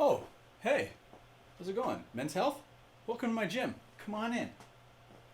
Oh, hey, how's it going? Men's Health? Welcome to my gym. Come on in.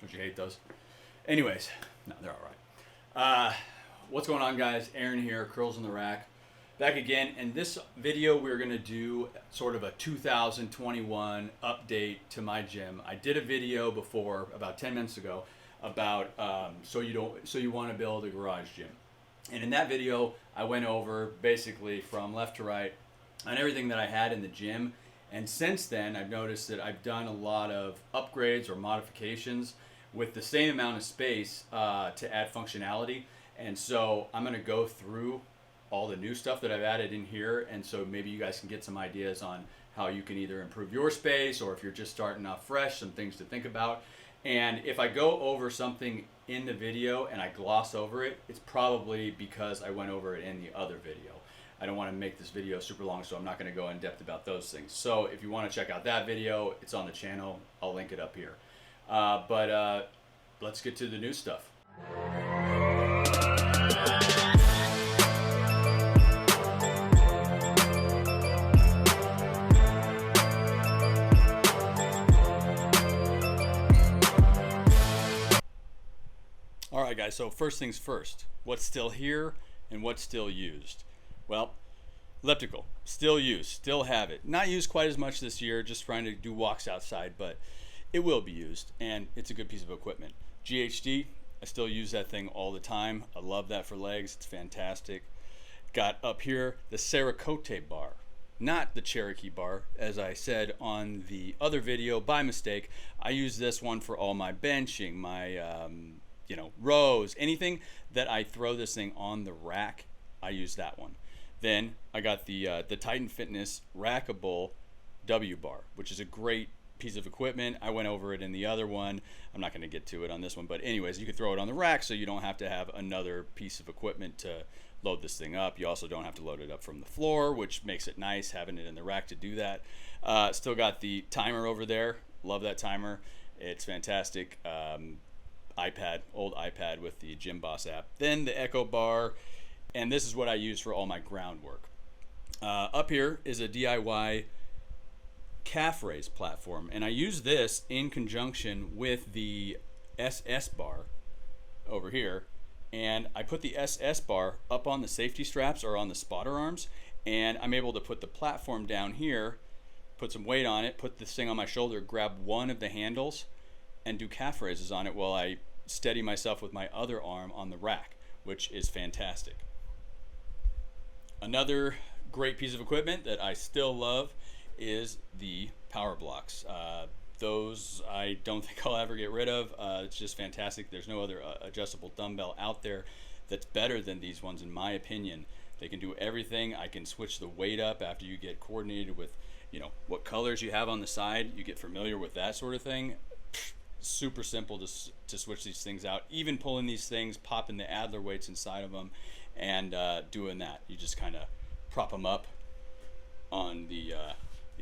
Don't you hate those? Anyways, no, they're all right. What's going on, guys? Aaron here, Curls in the Rack. Back again. In this video, we're going to do sort of a 2021 update to my gym. I did a video before, about 10 minutes ago, about so you want to build a garage gym. And in that video, I went over basically from left to right on everything that I had in the gym. And since then, I've noticed that I've done a lot of upgrades or modifications with the same amount of space to add functionality. And so I'm going to go through all the new stuff that I've added in here. And so maybe you guys can get some ideas on how you can either improve your space, or if you're just starting off fresh, some things to think about. And if I go over something in the video and I gloss over it, it's probably because I went over it in the other video. I don't want to make this video super long, so I'm not going to go in depth about those things. So if you want to check out that video, it's on the channel. I'll link it up here. But let's get to the new stuff. All right, guys, so first things first, what's still here and what's still used? Well, elliptical, still used, still have it. Not used quite as much this year, just trying to do walks outside, but it will be used, and it's a good piece of equipment. GHD, I still use that thing all the time. I love that for legs, it's fantastic. Got up here the Cerakote bar, not the Cherokee bar. As I said on the other video by mistake, I use this one for all my benching, my rows, anything that I throw this thing on the rack, I use that one. Then I got the Titan Fitness Rackable W bar, which is a great piece of equipment. I went over it in the other one. I'm not going to get to it on this one, but anyways, you can throw it on the rack so you don't have to have another piece of equipment to load this thing up. You also don't have to load it up from the floor, which makes it nice having it in the rack to do that. Still got the timer over there. Love that timer. It's fantastic. Old iPad with the Gym Boss app. Then the Echo bar, and this is what I use for all my groundwork. Up here is a DIY calf raise platform, and I use this in conjunction with the SS bar over here, and I put the SS bar up on the safety straps or on the spotter arms, and I'm able to put the platform down here, put some weight on it, put this thing on my shoulder, grab one of the handles, and do calf raises on it while I steady myself with my other arm on the rack, which is fantastic. Another great piece of equipment that I still love is the power blocks. Those I don't think I'll ever get rid of. It's just fantastic. There's no other adjustable dumbbell out there that's better than these ones, in my opinion. They can do everything. I can switch the weight up after you get coordinated with, what colors you have on the side. You get familiar with that sort of thing. Super simple to switch these things out. Even pulling these things, popping the Adler weights inside of them, and doing that. You just kind of prop them up on the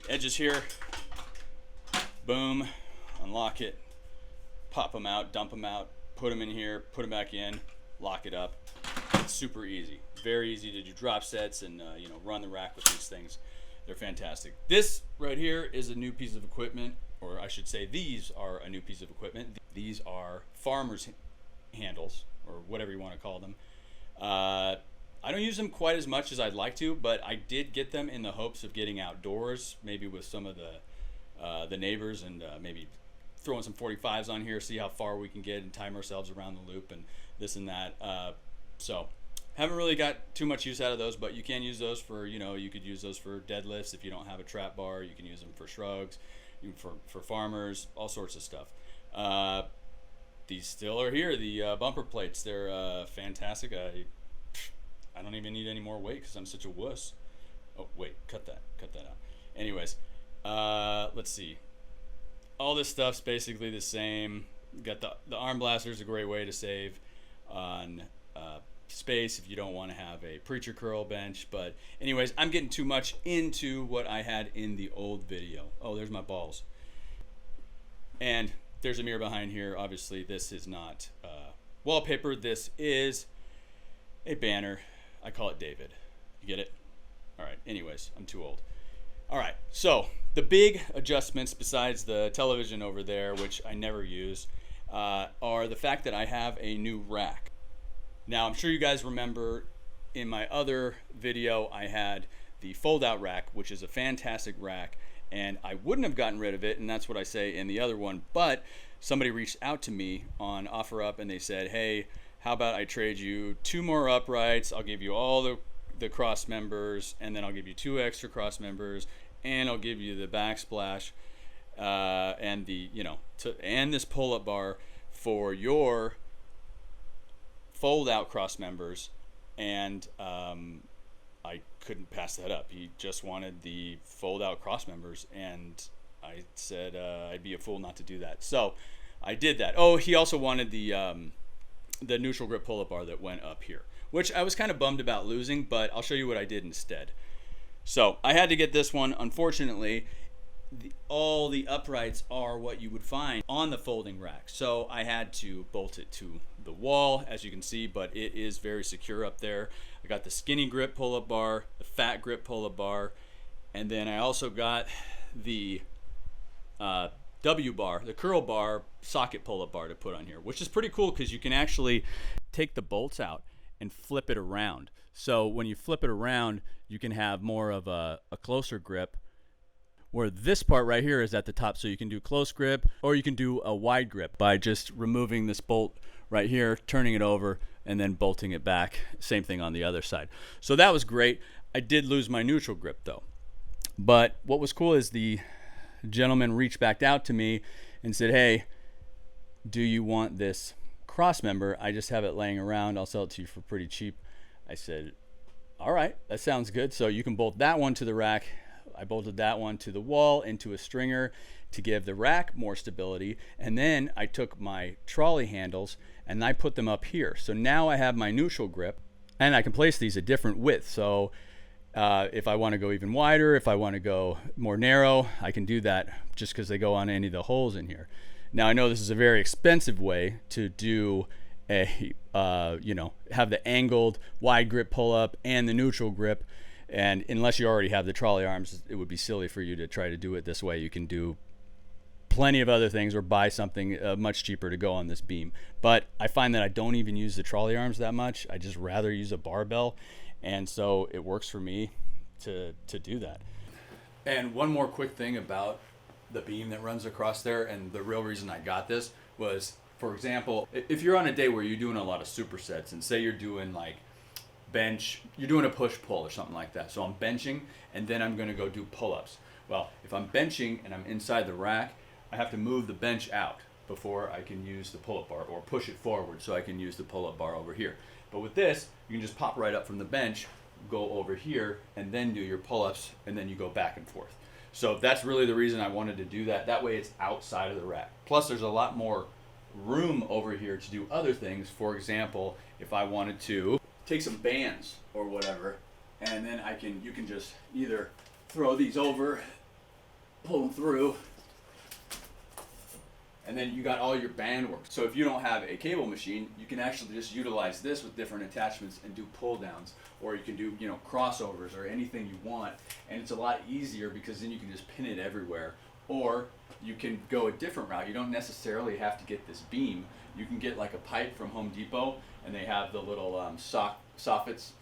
edges here. Boom, unlock it, pop them out, dump them out, put them in here, put them back in, lock it up. It's super easy. Very easy to do drop sets and run the rack with these things. They're fantastic. This right here is a new piece of equipment. Or I should say, these are a new piece of equipment. These are farmer's handles, or whatever you want to call them. I don't use them quite as much as I'd like to, but I did get them in the hopes of getting outdoors, maybe with some of the neighbors, and maybe throwing some 45s on here, see how far we can get and time ourselves around the loop and this and that. So haven't really got too much use out of those, but you can use those for, you could use those for deadlifts if you don't have a trap bar. You can use them for shrugs. For farmers, all sorts of stuff. These still are here, the bumper plates. They're fantastic. I don't even need any more weight because I'm such a wuss. Oh wait, cut that out. Anyways, let's see. All this stuff's basically the same. Got the arm blaster is a great way to save on space if you don't want to have a preacher curl bench. But anyways, I'm getting too much into what I had in the old video. Oh, there's my balls. And there's a mirror behind here. Obviously, this is not wallpaper. This is a banner. I call it David. You get it? All right. Anyways, I'm too old. All right, so the big adjustments besides the television over there, which I never use, are the fact that I have a new rack. Now, I'm sure you guys remember in my other video, I had the fold-out rack, which is a fantastic rack, and I wouldn't have gotten rid of it, and that's what I say in the other one, but somebody reached out to me on OfferUp, and they said, hey, how about I trade you 2 more uprights, I'll give you all the cross members, and then I'll give you 2 extra cross members, and I'll give you the backsplash, and the, and this pull-up bar for your fold-out cross members. And I couldn't pass that up. He just wanted the fold-out cross members, and I said I'd be a fool not to do that. So I did that. Oh, he also wanted the neutral grip pull-up bar that went up here, which I was kind of bummed about losing, but I'll show you what I did instead. So I had to get this one. Unfortunately, all the uprights are what you would find on the folding rack. So I had to bolt it to the wall, as you can see, but it is very secure up there. I got the skinny grip pull-up bar, the fat grip pull-up bar, and then I also got the W bar, the curl bar socket pull-up bar to put on here, which is pretty cool because you can actually take the bolts out and flip it around. So when you flip it around, you can have more of a closer grip, where this part right here is at the top, so you can do close grip or you can do a wide grip by just removing this bolt right here, turning it over, and then bolting it back. Same thing on the other side. So that was great. I did lose my neutral grip though. But what was cool is the gentleman reached back out to me and said, hey, do you want this cross member? I just have it laying around. I'll sell it to you for pretty cheap. I said, all right, that sounds good. So you can bolt that one to the rack. I bolted that one to the wall into a stringer to give the rack more stability. And then I took my trolley handles and I put them up here. So now I have my neutral grip and I can place these at different widths. So if I want to go even wider, if I want to go more narrow, I can do that just because they go on any of the holes in here. Now I know this is a very expensive way to do a, have the angled wide grip pull up and the neutral grip. And unless you already have the trolley arms, it would be silly for you to try to do it this way. You can do plenty of other things or buy something much cheaper to go on this beam. But I find that I don't even use the trolley arms that much. I just rather use a barbell. And so it works for me to do that. And one more quick thing about the beam that runs across there, and the real reason I got this was, for example, if you're on a day where you're doing a lot of supersets, and say you're doing like bench, you're doing a push-pull or something like that. So I'm benching and then I'm gonna go do pull-ups. Well, if I'm benching and I'm inside the rack, I have to move the bench out before I can use the pull-up bar, or push it forward so I can use the pull-up bar over here. But with this, you can just pop right up from the bench, go over here, and then do your pull-ups, and then you go back and forth. So that's really the reason I wanted to do that. That way it's outside of the rack. Plus there's a lot more room over here to do other things. For example, if I wanted to take some bands or whatever, and then you can just either throw these over, pull them through, and then you got all your band work. So if you don't have a cable machine, you can actually just utilize this with different attachments and do pull downs, or you can do crossovers or anything you want, and it's a lot easier because then you can just pin it everywhere. Or you can go a different route. You don't necessarily have to get this beam. You can get like a pipe from Home Depot, and they have the little sockets,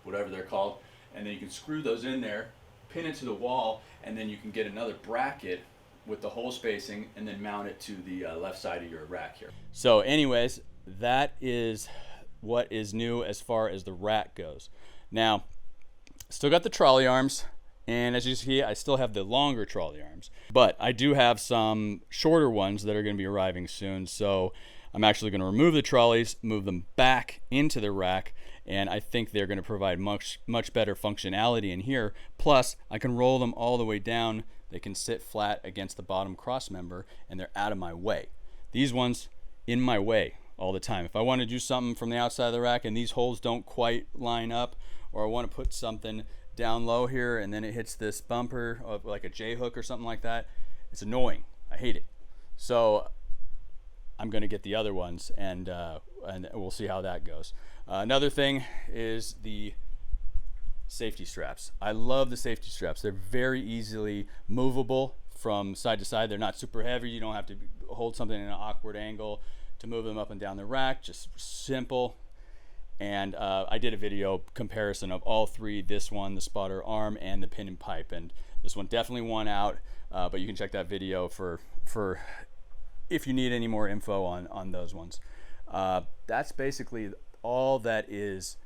whatever they're called, and then you can screw those in there, pin it to the wall, and then you can get another bracket with the hole spacing and then mount it to the left side of your rack here. So anyways, that is what is new as far as the rack goes. Now, still got the trolley arms, and as you see, I still have the longer trolley arms, but I do have some shorter ones that are going to be arriving soon. So I'm actually going to remove the trolleys, move them back into the rack, and I think they're going to provide much better functionality in here. Plus, I can roll them all the way down. They can sit flat against the bottom cross member, and they're out of my way. These ones in my way all the time. If I want to do something from the outside of the rack and these holes don't quite line up, or I want to put something down low here and then it hits this bumper like a J hook or something like that, it's annoying. I hate it. So I'm going to get the other ones, and we'll see how that goes. Another thing is the safety straps. I love the safety straps. They're very easily movable from side to side. They're not super heavy. You don't have to hold something in an awkward angle to move them up and down the rack. Just simple. And I did a video comparison of all three, this one, the spotter arm, and the pin and pipe, and this one definitely won out, but you can check that video for if you need any more info on those ones. That's basically all that is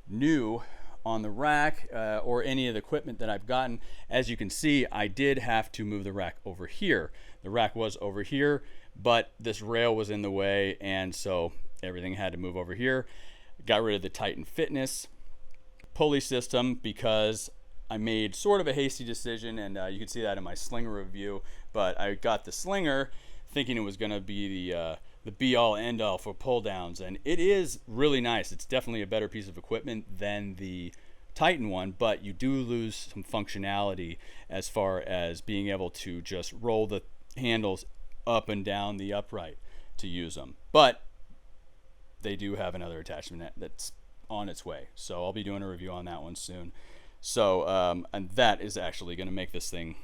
new on the rack, or any of the equipment that I've gotten. As you can see, I did have to move the rack over here. The rack was over here, but this rail was in the way, and so everything had to move over here. Got rid of the Titan Fitness pulley system because I made sort of a hasty decision, and you can see that in my slinger review. But I got the slinger thinking it was going to be the be-all end-all for pull downs, and it is really nice. It's definitely a better piece of equipment than the Titan one, but you do lose some functionality as far as being able to just roll the handles up and down the upright to use them. But they do have another attachment that's on its way, so I'll be doing a review on that one soon. So and that is actually going to make this thing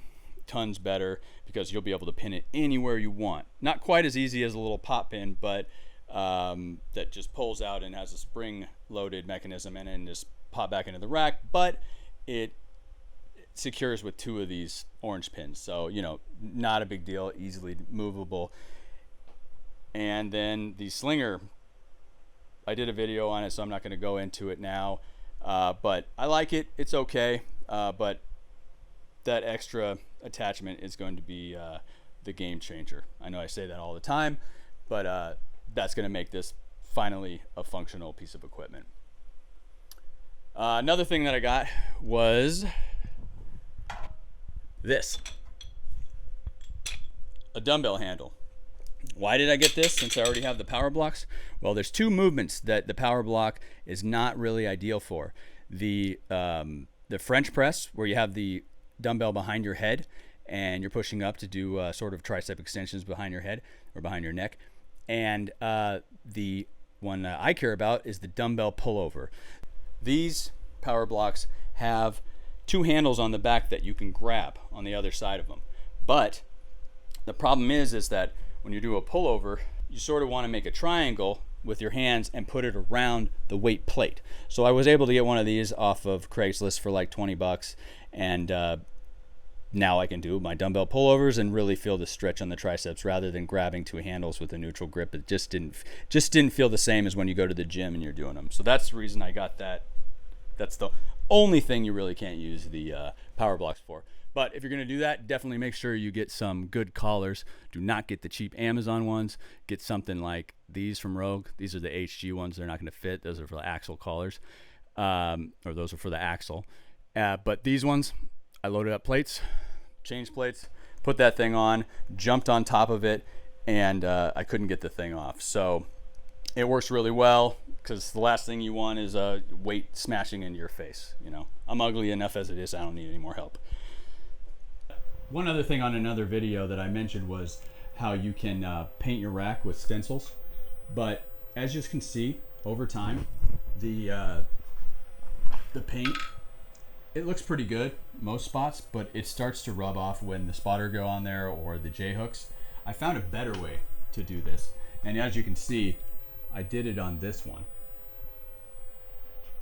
tons better because you'll be able to pin it anywhere you want. Not quite as easy as a little pop pin, but that just pulls out and has a spring loaded mechanism and then just pop back into the rack, but it secures with two of these orange pins, so you know, not a big deal, easily movable. And then the slinger, I did a video on it, so I'm not going to go into it now, but I like it. It's okay, but that extra attachment is going to be the game changer. I know I say that all the time, but that's going to make this finally a functional piece of equipment. Another thing that I got was this, a dumbbell handle. Why did I get this since I already have the power blocks? Well, there's two movements that the power block is not really ideal for. The French press, where you have the dumbbell behind your head and you're pushing up to do sort of tricep extensions behind your head or behind your neck. And the one I care about is the dumbbell pullover. These power blocks have two handles on the back that you can grab on the other side of them. But the problem is that when you do a pullover, you sort of want to make a triangle with your hands and put it around the weight plate. So I was able to get one of these off of Craigslist for like 20 bucks, and now I can do my dumbbell pullovers and really feel the stretch on the triceps rather than grabbing two handles with a neutral grip. It just didn't feel the same as when you go to the gym and you're doing them. So that's the reason I got that. That's the only thing you really can't use the power blocks for. But if you're going to do that, definitely make sure you get some good collars. Do not get the cheap Amazon ones. Get something like these from Rogue. These are the HG ones. They're not going to fit. Those are for the axle collars, or those are for the axle. But these ones, I loaded up plates, changed plates, put that thing on, jumped on top of it, and I couldn't get the thing off. So it works really well, because the last thing you want is weight smashing into your face. You know, I'm ugly enough as it is. I don't need any more help. One other thing on another video that I mentioned was how you can paint your rack with stencils. But as you can see, over time, the paint, it looks pretty good most spots, but it starts to rub off when the spotter go on there or the J-hooks. I found a better way to do this. And as you can see, I did it on this one.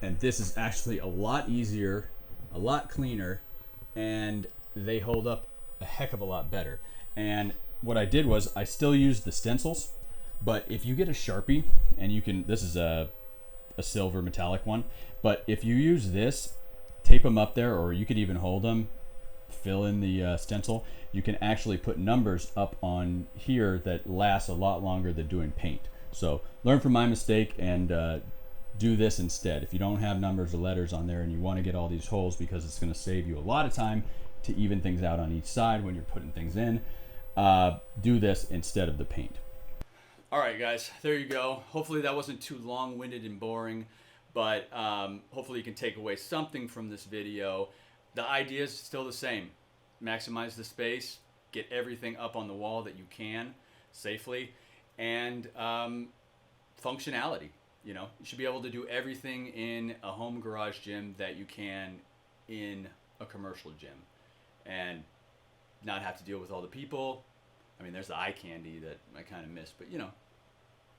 And this is actually a lot easier, a lot cleaner, and they hold up a heck of a lot better. And what I did was I still used the stencils, but if you get a Sharpie, and you can, this is a silver metallic one, but if you use this, tape them up there, or you could even hold them, fill in the stencil, you can actually put numbers up on here that last a lot longer than doing paint. So learn from my mistake and do this instead. If you don't have numbers or letters on there and you want to get all these holes, because it's going to save you a lot of time to even things out on each side when you're putting things in, do this instead of the paint. All right, guys, there you go. Hopefully that wasn't too long-winded and boring, but hopefully you can take away something from this video. The idea is still the same. Maximize the space, get everything up on the wall that you can safely, and functionality. You know, you should be able to do everything in a home garage gym that you can in a commercial gym, and not have to deal with all the people. I mean, there's the eye candy that I kind of miss, but you know,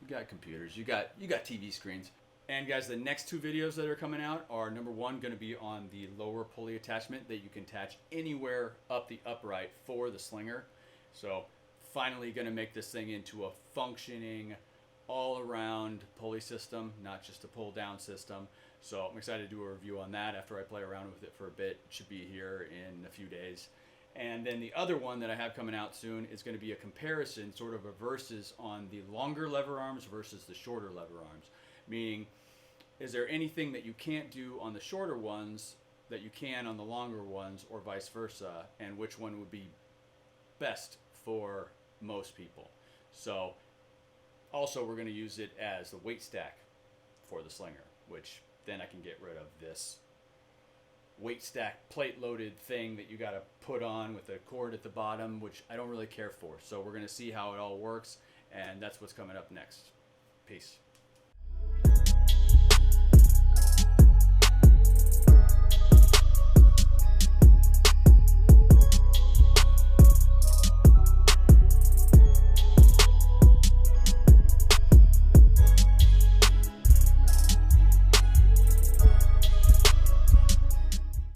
you got computers, you got TV screens. And guys, the next two videos that are coming out are, number one, going to be on the lower pulley attachment that you can attach anywhere up the upright for the slinger. So finally going to make this thing into a functioning all-around pulley system, not just a pull-down system. So I'm excited to do a review on that after I play around with it for a bit. It should be here in a few days. And then the other one that I have coming out soon is going to be a comparison, sort of a versus on the longer lever arms versus the shorter lever arms. Meaning, is there anything that you can't do on the shorter ones that you can on the longer ones, or vice versa, and which one would be best for most people? So also we're going to use it as the weight stack for the slinger, which then I can get rid of this weight stack plate loaded thing that you got to put on with a cord at the bottom, which I don't really care for. So we're going to see how it all works, and that's what's coming up next. Peace.